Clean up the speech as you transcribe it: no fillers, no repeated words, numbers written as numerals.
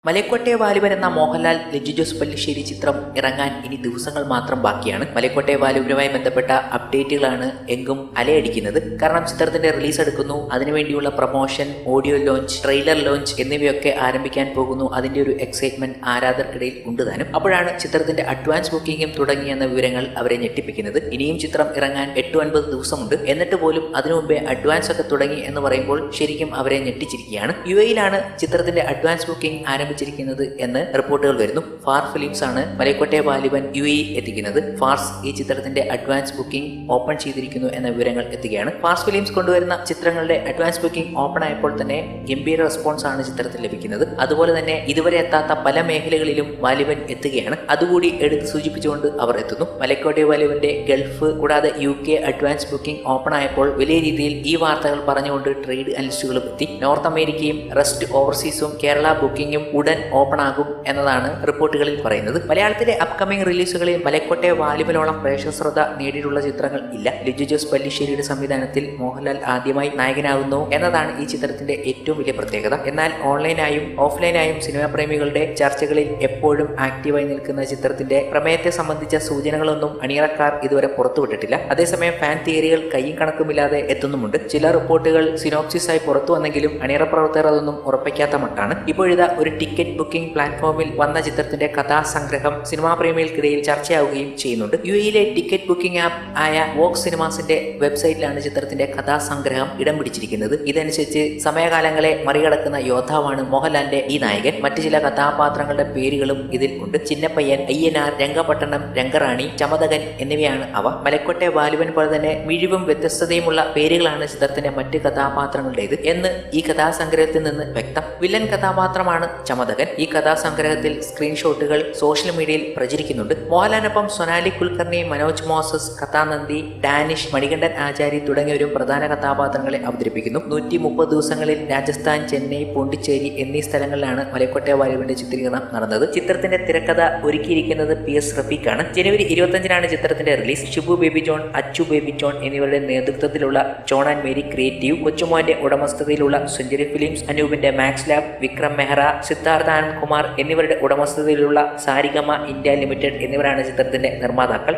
മലൈക്കോട്ടെ വാലിബൻ എന്ന മോഹൻലാൽ ലിജു ജോസ് പല്ലിശ്ശേരി ചിത്രം ഇറങ്ങാൻ ഇനി ദിവസങ്ങൾ മാത്രം ബാക്കിയാണ്. മലൈക്കോട്ടെ വാലിബനുമായി ബന്ധപ്പെട്ട അപ്ഡേറ്റുകളാണ് എങ്കും അലയടിക്കുന്നത്. കാരണം ചിത്രത്തിന്റെ റിലീസ് എടുക്കുന്നു, അതിനുവേണ്ടിയുള്ള promotion, audio launch, trailer launch എന്നിവയൊക്കെ ആരംഭിക്കാൻ പോകുന്നു. അതിന്റെ ഒരു എക്സൈറ്റ്മെന്റ് ആരാധകർക്കിടയിൽ ഉണ്ട് താനും. അപ്പോഴാണ് ചിത്രത്തിന്റെ അഡ്വാൻസ് ബുക്കിംഗും തുടങ്ങിയെന്ന വിവരങ്ങൾ അവരെ ഞെട്ടിപ്പിക്കുന്നത്. ഇനിയും ചിത്രം ഇറങ്ങാൻ 8-9 ദിവസമുണ്ട്. എന്നിട്ട് പോലും അതിനു മുമ്പേ അഡ്വാൻസ് ഒക്കെ തുടങ്ങി എന്ന് പറയുമ്പോൾ ശരിക്കും അവരെ ഞെട്ടിച്ചിരിക്കുകയാണ്. UAE-യിലാണ് ചിത്രത്തിന്റെ അഡ്വാൻസ് ബുക്കിംഗ് ആരംഭിച്ചിരിക്കുന്നത് എന്ന് റിപ്പോർട്ടുകൾ വരുന്നു. ഫാർ ഫിലിംസ് ആണ് മലൈക്കോട്ടെ വാലിബൻ UAE എത്തിക്കുന്നത്. ഫാർസ് ഈ ചിത്രത്തിന്റെ അഡ്വാൻസ് ബുക്കിംഗ് ഓപ്പൺ ചെയ്തിരിക്കുന്നു എന്ന വിവരങ്ങൾ എത്തുകയാണ്. ഫാർസ് ഫിലിംസ് കൊണ്ടുവരുന്ന ചിത്രങ്ങളുടെ അഡ്വാൻസ് ബുക്കിംഗ് ഓപ്പൺ ആയപ്പോൾ തന്നെ ഗംഭീര റെസ്പോൺസ് ആണ് ചിത്രത്തിൽ ലഭിക്കുന്നത്. അതുപോലെ തന്നെ ഇതുവരെ എത്താത്ത പല മേഖലകളിലും വാലിബൻ എത്തുകയാണ്. അതുകൂടി എടുത്ത് സൂചിപ്പിച്ചുകൊണ്ട് അവർ എത്തുന്നു. മലൈക്കോട്ടെ വാലിബന്റെ ഗൾഫ് കൂടാതെ UK അഡ്വാൻസ് ബുക്കിംഗ് ഓപ്പൺ ആയപ്പോൾ വലിയ രീതിയിൽ ഈ വാർത്തകൾ പറഞ്ഞുകൊണ്ട് ട്രേഡ് അനലിസ്റ്റുകളും എത്തി. നോർത്ത് അമേരിക്കയും റെസ്റ്റ് ഓവർസീസും കേരള ബുക്കിംഗും ഉടൻ ഓപ്പൺ ആകും എന്നതാണ് റിപ്പോർട്ടുകളിൽ പറയുന്നത്. മലയാളത്തിലെ അപ്കമിംഗ് റിലീസുകളിൽ മലൈക്കോട്ടെ വാലിബനോളം പ്രേക്ഷക ശ്രദ്ധ നേടിയിട്ടുള്ള ചിത്രങ്ങൾ ഇല്ല. ലിജു ജോസ് പല്ലിശ്ശേരിയുടെ സംവിധാനത്തിൽ മോഹൻലാൽ ആദ്യമായി നായകനാകുന്നു എന്നതാണ് ഈ ചിത്രത്തിന്റെ ഏറ്റവും വലിയ പ്രത്യേകത. എന്നാൽ ഓൺലൈനായും ഓഫ്ലൈനായും സിനിമാ പ്രേമികളുടെ ചർച്ചകളിൽ എപ്പോഴും ആക്റ്റീവായി നിൽക്കുന്ന ചിത്രത്തിന്റെ പ്രമേയത്തെ സംബന്ധിച്ച സൂചനകളൊന്നും അണിയറക്കാർ ഇതുവരെ പുറത്തുവിട്ടിട്ടില്ല. അതേസമയം ഫാൻ തിയറികൾ കയ്യും കണക്കുമില്ലാതെ എത്തുന്നുമുണ്ട്. ചില റിപ്പോർട്ടുകൾ സിനോപ്സിസായി പുറത്തു വന്നെങ്കിലും അണിയറ പ്രവർത്തകർ അതൊന്നും ഉറപ്പിക്കാത്ത മട്ടാണ്. ഇപ്പോഴിതാ ഒരു ടിക്കറ്റ് ബുക്കിംഗ് പ്ലാറ്റ്ഫോമിൽ വന്ന ചിത്രത്തിന്റെ കഥാസംഗ്രഹം സിനിമാ പ്രേമികൾക്കിടയിൽ ചർച്ചയാവുകയും ചെയ്യുന്നുണ്ട്. UAE-യിലെ ടിക്കറ്റ് ബുക്കിംഗ് ആപ്പ് ആയ വോക്സ് സിനിമാസിന്റെ വെബ്സൈറ്റിലാണ് ചിത്രത്തിന്റെ കഥാസംഗ്രഹം ഇടം പിടിച്ചിരിക്കുന്നത്. ഇതനുസരിച്ച് സമയകാലങ്ങളെ മറികടക്കുന്ന യോദ്ധാവാണ് മോഹൻലാലിന്റെ ഈ നായകൻ. മറ്റു ചില കഥാപാത്രങ്ങളുടെ പേരുകളും ഇതിൽ ഉണ്ട്. ചിന്നപ്പയ്യൻ, അയ്യനാർ, രംഗപട്ടണം, രംഗറാണി, ചമതകൻ എന്നിവയാണ് അവ. മലൈക്കോട്ടെ വാലിബൻ പോലെ തന്നെ മിഴിവും വ്യത്യസ്തതയുമുള്ള പേരുകളാണ് ചിത്രത്തിന്റെ മറ്റ് കഥാപാത്രങ്ങളുടേത് എന്ന് ഈ കഥാസംഗ്രഹത്തിൽ നിന്ന് വ്യക്തം. വില്ലൻ കഥാപാത്രമാണ് ചമതകൻ. ഈ കഥാസംഗ്രഹത്തിൽ സ്ക്രീൻഷോട്ടുകൾ സോഷ്യൽ മീഡിയയിൽ പ്രചരിക്കുന്നുണ്ട്. മോഹൻലാലിനൊപ്പം സൊനാലി കുൽക്കർണി, മനോജ് മോസസ്, കഥാനന്ദി, ഡാനിഷ്, മണികണ്ഠൻ ആചാരി തുടങ്ങിയവരും പ്രധാന കഥാപാത്രങ്ങളെ അവതരിപ്പിക്കുന്നു. 130 ദിവസങ്ങളിൽ രാജസ്ഥാൻ, ചെന്നൈ, പോണ്ടിച്ചേരി എന്നീ സ്ഥലങ്ങളിലാണ് മലൈക്കോട്ടെ വാലിബന്റെ ചിത്രീകരണം നടന്നത്. ചിത്രത്തിന്റെ തിരക്കഥ ഒരുക്കിയിരിക്കുന്നത് PS റഫീഖാണ്. ജനുവരി 25-നാണ് ചിത്രത്തിന്റെ റിലീസ്. ഷിബു ബേബി ജോൺ, അച്ചു ബേബി ജോൺ എന്നിവരുടെ നേതൃത്വത്തിലുള്ള ജോൺ ആൻഡ് മേരി ക്രിയേറ്റീവ്, കൊച്ചുമോന്റെ ഉടമസ്ഥതയിലുള്ള സെഞ്ചുറി ഫിലിംസ്, അനൂപിന്റെ മാക്സ് ലാബ്, വിക്രം മെഹ്റ, സിദ്ധാർത്ഥ ആനന്ദ് കുമാർ എന്നിവരുടെ ഉടമസ്ഥതയിലുള്ള സാരിഗമ ഇന്ത്യ ലിമിറ്റഡ് എന്നിവരാണ് ചിത്രത്തിന്റെ നിർമ്മാതാക്കൾ.